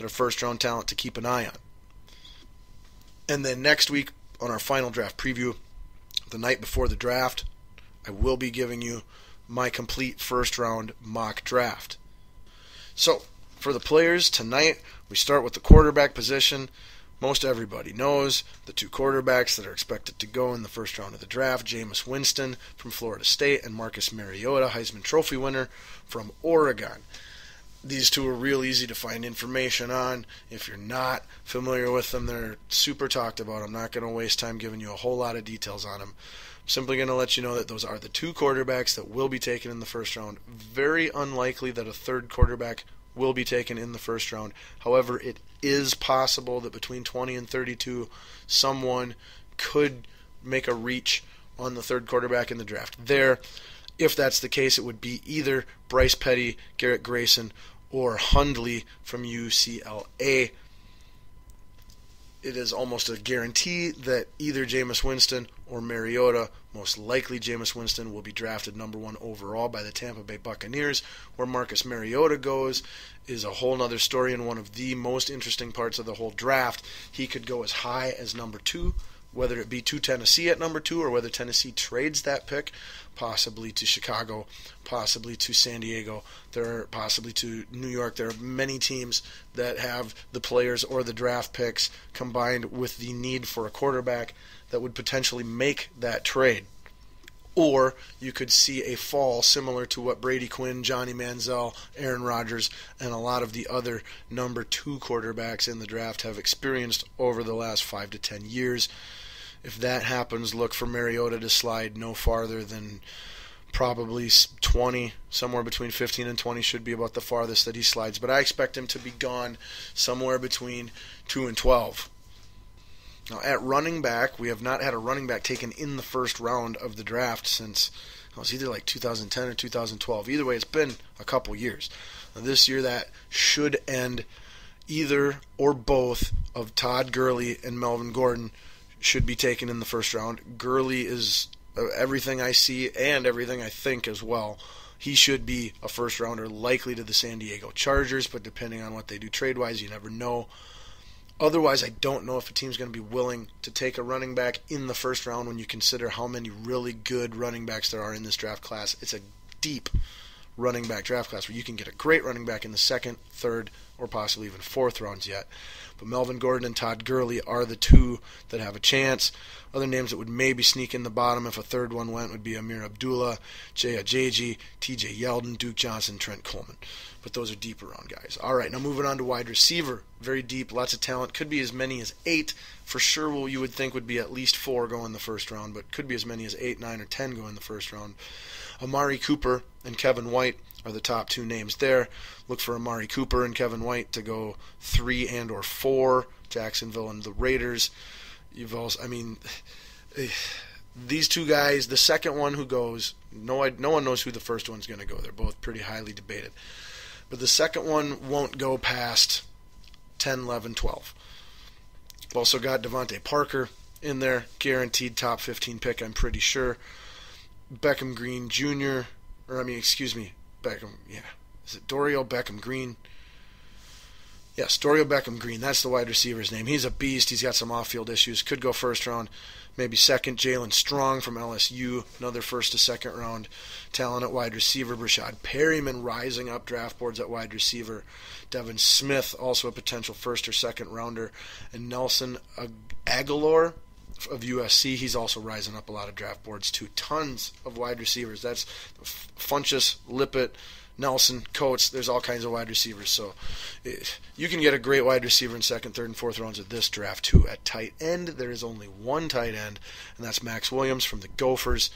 that are first-round talent to keep an eye on. And then next week, on our final draft preview, the night before the draft, I will be giving you my complete first-round mock draft. So, for the players tonight, we start with the quarterback position. Most everybody knows the two quarterbacks that are expected to go in the first round of the draft, Jameis Winston from Florida State and Marcus Mariota, Heisman Trophy winner from Oregon. These two are real easy to find information on. If you're not familiar with them, they're super talked about. I'm not going to waste time giving you a whole lot of details on them. I'm simply going to let you know that those are the two quarterbacks that will be taken in the first round. Very unlikely that a third quarterback will be taken in the first round. However, it is possible that between 20 and 32, someone could make a reach on the third quarterback in the draft. If that's the case, it would be either Bryce Petty, Garrett Grayson, or Hundley from UCLA. It is almost a guarantee that either Jameis Winston or Mariota, most likely Jameis Winston, will be drafted number 1 overall by the Tampa Bay Buccaneers. Where Marcus Mariota goes is a whole other story and one of the most interesting parts of the whole draft. He could go as high as number 2, whether it be to Tennessee at number 2 or whether Tennessee trades that pick, possibly to Chicago, possibly to San Diego, possibly to New York. There are many teams that have the players or the draft picks combined with the need for a quarterback that would potentially make that trade. Or you could see a fall similar to what Brady Quinn, Johnny Manziel, Aaron Rodgers, and a lot of the other number 2 quarterbacks in the draft have experienced over the last 5 to 10 years. If that happens, look for Mariota to slide no farther than probably 20, somewhere between 15 and 20 should be about the farthest that he slides. But I expect him to be gone somewhere between 2 and 12. Now, at running back, we have not had a running back taken in the first round of the draft since it was either like 2010 or 2012. Either way, it's been a couple years. Now, this year, that should end either or both of Todd Gurley and Melvin Gordon should be taken in the first round. Gurley is everything I see and everything I think as well. He should be a first rounder, likely to the San Diego Chargers, but depending on what they do trade-wise, you never know. Otherwise, I don't know if a team's going to be willing to take a running back in the first round when you consider how many really good running backs there are in this draft class. It's a deep running back draft class where you can get a great running back in the second, third, or possibly even fourth rounds yet. But Melvin Gordon and Todd Gurley are the two that have a chance. Other names that would maybe sneak in the bottom if a third one went would be Amir Abdullah, Jay Ajayi, TJ Yeldon, Duke Johnson, Trent Coleman. But those are deeper round guys. All right, now moving on to wide receiver. Very deep, lots of talent. Could be as many as 8. For sure, well, you would think would be at least 4 go in the first round, but could be as many as 8, 9, or 10 go in the first round. Amari Cooper and Kevin White are the top 2 names there. Look for Amari Cooper and Kevin White to go 3 and or 4. Jacksonville and the Raiders. These two guys, the second one who goes, no one knows who the first one's going to go. They're both pretty highly debated. But the second one won't go past 10, 11, 12. We've also got Devontae Parker in there, guaranteed top 15 pick, I'm pretty sure. Beckham Green Jr., Beckham, yeah. Is it Dorial Beckham Green? Yes, Dorial Beckham Green. That's the wide receiver's name. He's a beast. He's got some off-field issues. Could go first round, maybe second. Jalen Strong from LSU, another first to second round talent at wide receiver. Rashad Perryman rising up draft boards at wide receiver. Devin Smith, also a potential first or second rounder. And Nelson Aguilar of USC, he's also rising up a lot of draft boards too. Tons of wide receivers. That's Funchess, Lippett, Nelson, Coates, there's all kinds of wide receivers. So you can get a great wide receiver in second, third, and fourth rounds of this draft too. At tight end, there is only one tight end, and that's Max Williams from the Gophers.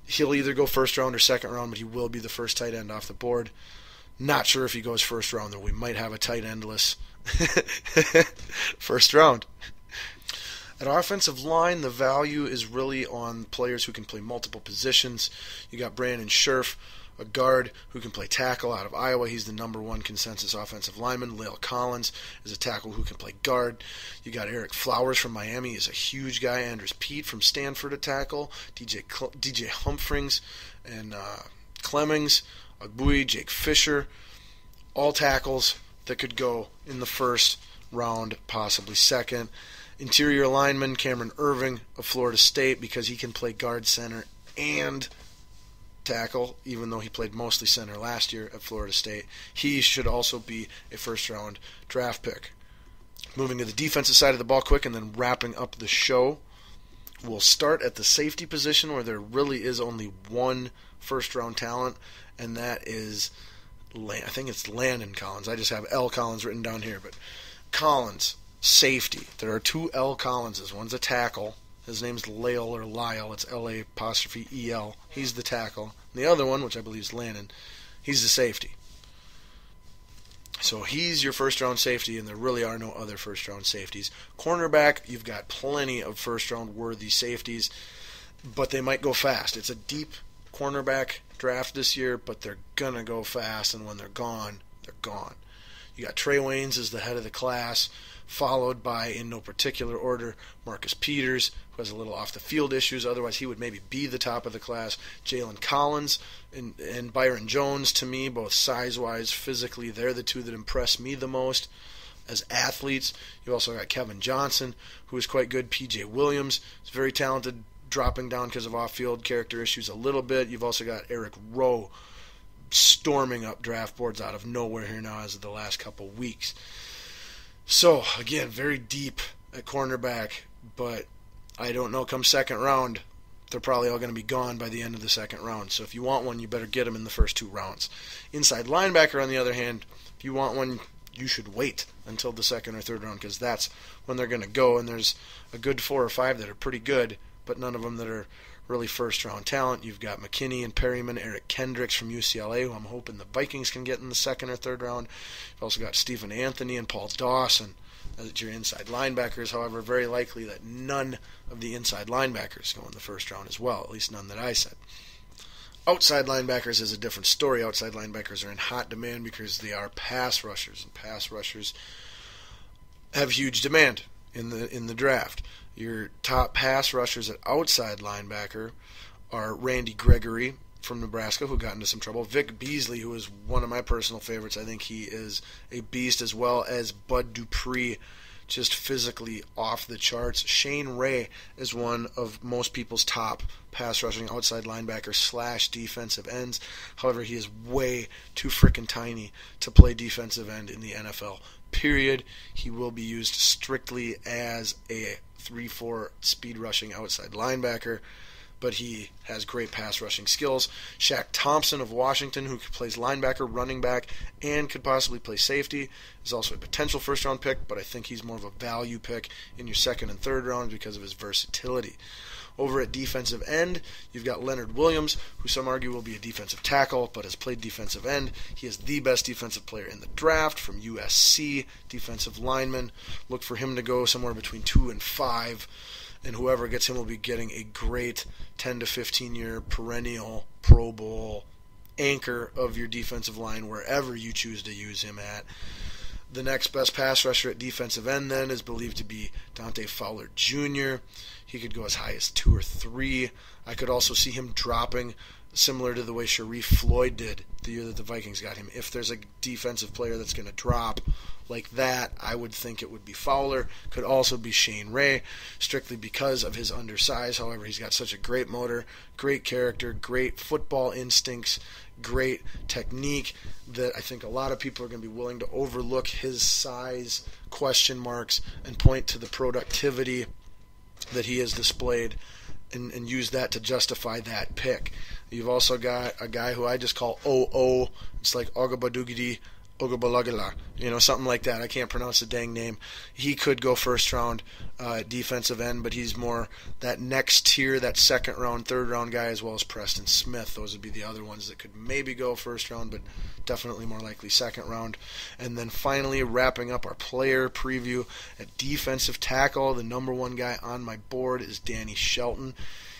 He'll either go first round or second round, but he will be the first tight end off the board. Not sure if he goes first round, though. We might have a tight endless first round. At offensive line, the value is really on players who can play multiple positions. You got Brandon Scherf, a guard who can play tackle out of Iowa. He's the number 1 consensus offensive lineman. Lale Collins is a tackle who can play guard. You got Eric Flowers from Miami. He's a huge guy. Andres Pete from Stanford, a tackle. DJ Humphreys and Clemmings, Agbui, Jake Fisher, all tackles. that could go in the first round, possibly second. Interior lineman Cameron Irving of Florida State, because he can play guard, center, and tackle, even though he played mostly center last year at Florida State. He should also be a first-round draft pick. Moving to the defensive side of the ball quick and then wrapping up the show, we'll start at the safety position where there really is only one first-round talent, and that is, I think it's Landon Collins. I just have L. Collins written down here, but Collins, safety. There are two L. Collinses. One's a tackle. His name's Lyle or Lyle. It's L-A'-E-L. He's the tackle. And the other one, which I believe is Landon, he's the safety. So he's your first-round safety, and there really are no other first-round safeties. Cornerback, you've got plenty of first-round worthy safeties, but they might go fast. It's a deep cornerback draft this year, but they're going to go fast, and when they're gone, they're gone. You got Trey Waynes as the head of the class, followed by, in no particular order, Marcus Peters, who has a little off-the-field issues. Otherwise, he would maybe be the top of the class. Jalen Collins and Byron Jones, to me, both size-wise, physically, they're the two that impress me the most as athletes. You've also got Kevin Johnson, who is quite good. P.J. Williams is very talented, dropping down because of off-field character issues a little bit. You've also got Eric Rowe storming up draft boards out of nowhere here now as of the last couple weeks. So, again, very deep at cornerback, but I don't know, come second round, they're probably all going to be gone by the end of the second round. So if you want one, you better get them in the first two rounds. Inside linebacker, on the other hand, if you want one, you should wait until the second or third round, because that's when they're going to go, and there's a good 4 or 5 that are pretty good, but none of them that are really first-round talent. You've got McKinney and Perryman, Eric Kendricks from UCLA, who I'm hoping the Vikings can get in the second or third round. You've also got Stephen Anthony and Paul Dawson as your inside linebackers. However, very likely that none of the inside linebackers go in the first round as well, at least none that I said. Outside linebackers is a different story. Outside linebackers are in hot demand because they are pass rushers, and pass rushers have huge demand in the draft. Your top pass rushers at outside linebacker are Randy Gregory from Nebraska, who got into some trouble. Vic Beasley, who is one of my personal favorites. I think he is a beast, as well as Bud Dupree, just physically off the charts. Shane Ray is one of most people's top pass rushing outside linebacker / defensive ends. However, he is way too freaking tiny to play defensive end in the NFL, period. He will be used strictly as a 3-4 speed rushing outside linebacker, but he has great pass rushing skills. Shaq Thompson of Washington, who plays linebacker, running back, and could possibly play safety, is also a potential first-round pick, but I think he's more of a value pick in your second and third rounds because of his versatility. Over at defensive end, you've got Leonard Williams, who some argue will be a defensive tackle, but has played defensive end. He is the best defensive player in the draft from USC, defensive lineman. Look for him to go somewhere between 2 and 5, and whoever gets him will be getting a great 10 to 15-year perennial Pro Bowl anchor of your defensive line wherever you choose to use him at. The next best pass rusher at defensive end then is believed to be Dante Fowler Jr. He could go as high as 2 or 3. I could also see him dropping similar to the way Sharif Floyd did the year that the Vikings got him. If there's a defensive player that's going to drop like that, I would think it would be Fowler. Could also be Shane Ray, strictly because of his undersize. However, he's got such a great motor, great character, great football instincts, great technique that I think a lot of people are going to be willing to overlook his size question marks and point to the productivity that he has displayed and use that to justify that pick. You've also got a guy who I just call OO. It's like Ogabadugidi Ogabalagala, something like that. I can't pronounce the dang name. He could go first round defensive end, but he's more that next tier, that second round, third round guy, as well as Preston Smith. Those would be the other ones that could maybe go first round, but definitely more likely second round. And then finally, wrapping up our player preview at defensive tackle, the number one guy on my board is Danny Shelton.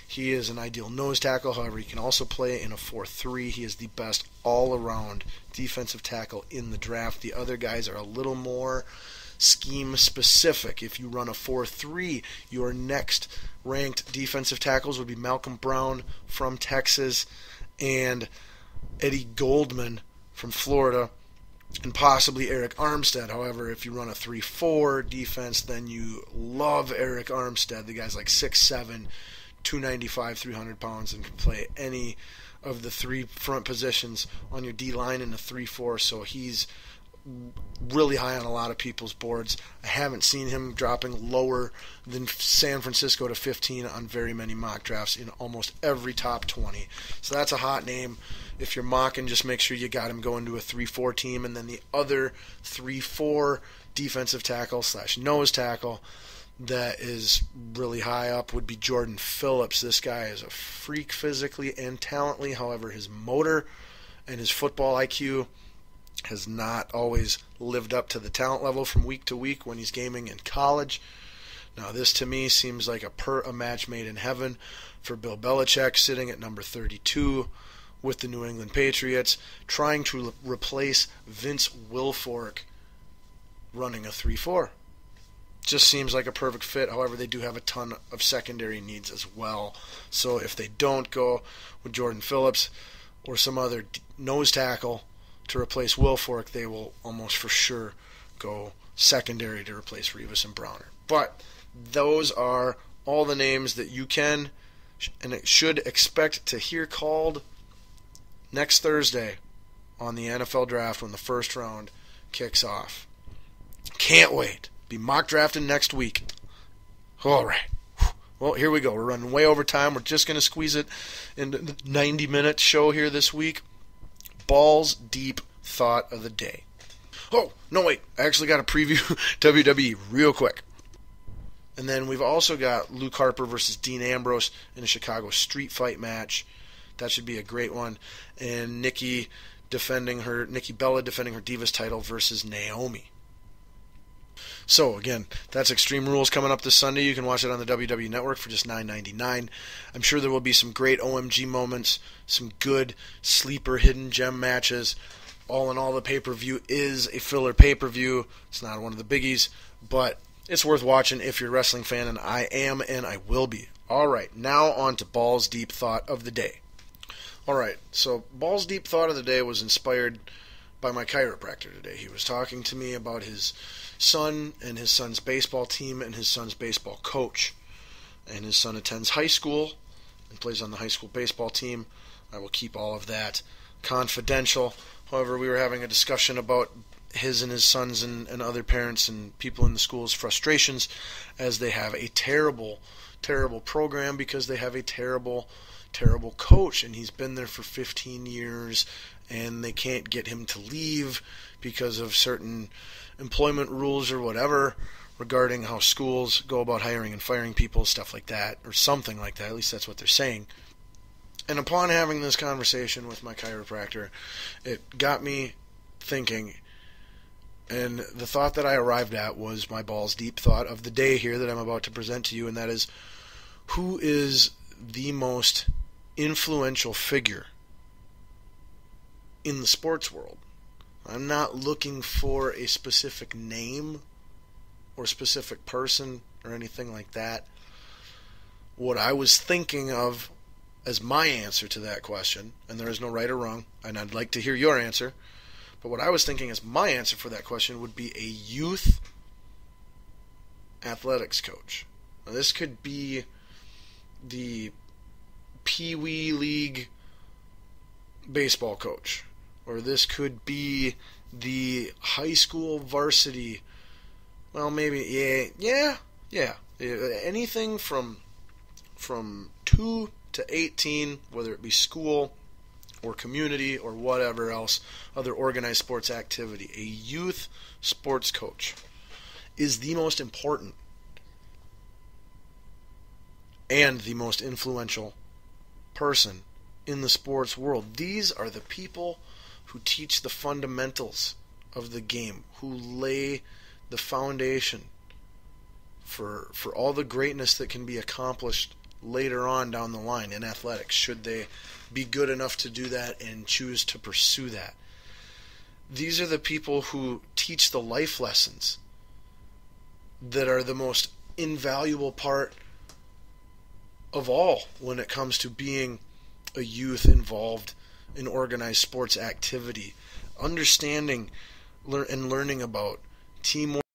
He is an ideal nose tackle. However, he can also play in a 4-3. He is the best all-around defensive tackle in the draft. The other guys are a little more scheme-specific. If you run a 4-3, your next ranked defensive tackles would be Malcolm Brown from Texas and Eddie Goldman from Florida. and possibly Eric Armstead. However, if you run a 3-4 defense, then you love Eric Armstead. The guy's like 6'7", 295, 300 pounds, and can play any of the three front positions on your D-line in a 3-4, so he's really high on a lot of people's boards. I haven't seen him dropping lower than San Francisco to 15 on very many mock drafts in almost every top 20. So that's a hot name. If you're mocking, just make sure you got him going to a 3-4 team. And then the other 3-4 defensive tackle / nose tackle that is really high up would be Jordan Phillips. This guy is a freak physically and talently. However, his motor and his football IQ has not always lived up to the talent level from week to week when he's gaming in college. Now, this to me seems like a match made in heaven for Bill Belichick, sitting at number 32 with the New England Patriots, trying to replace Vince Wilfork running a 3-4. Just seems like a perfect fit. However, they do have a ton of secondary needs as well. So if they don't go with Jordan Phillips or some other nose tackle to replace Wilfork, they will almost for sure go secondary to replace Revis and Browner. But those are all the names that you can and should expect to hear called next Thursday on the NFL Draft when the first round kicks off. Can't wait. Be mock drafting next week. All right. Well, here we go. We're running way over time. We're just going to squeeze it into the 90-minute show here this week. Balls deep thought of the day. Oh, no, wait. I actually got to preview WWE real quick. And then we've also got Luke Harper versus Dean Ambrose in a Chicago street fight match. That should be a great one. And Nikki Bella defending her Divas title versus Naomi. So, again, that's Extreme Rules coming up this Sunday. You can watch it on the WWE Network for just $9.99. I'm sure there will be some great OMG moments, some good sleeper hidden gem matches. All in all, the pay-per-view is a filler pay-per-view. It's not one of the biggies, but it's worth watching if you're a wrestling fan, and I am, and I will be. All right, now on to Balls Deep Thought of the Day. All right, so Balls Deep Thought of the Day was inspired by my chiropractor today. He was talking to me about his son and his son's baseball team and his son's baseball coach. And his son attends high school and plays on the high school baseball team. I will keep all of that confidential. However, we were having a discussion about his and his sons and other parents and people in the school's frustrations as they have a terrible, terrible program because they have a terrible, terrible coach. And he's been there for 15 years and they can't get him to leave because of certain employment rules or whatever regarding how schools go about hiring and firing people, stuff like that, or something like that. At least that's what they're saying. And upon having this conversation with my chiropractor, it got me thinking, and the thought that I arrived at was my balls deep thought of the day here that I'm about to present to you, and that is, who is the most influential figure in the sports world? I'm not looking for a specific name or specific person or anything like that. What I was thinking of as my answer to that question, and there is no right or wrong, and I'd like to hear your answer, but what I was thinking as my answer for that question would be a youth athletics coach. Now, this could be the Pee Wee League baseball coach, or this could be the high school varsity, well, maybe, yeah, anything from 2 to 18, whether it be school or community or whatever else, other organized sports activity. A youth sports coach is the most important and the most influential person in the sports world. These are the people who teach the fundamentals of the game, who lay the foundation for all the greatness that can be accomplished later on down the line in athletics, should they be good enough to do that and choose to pursue that. These are the people who teach the life lessons that are the most invaluable part of all when it comes to being a youth involved in organized sports activity. Understanding and learning about teamwork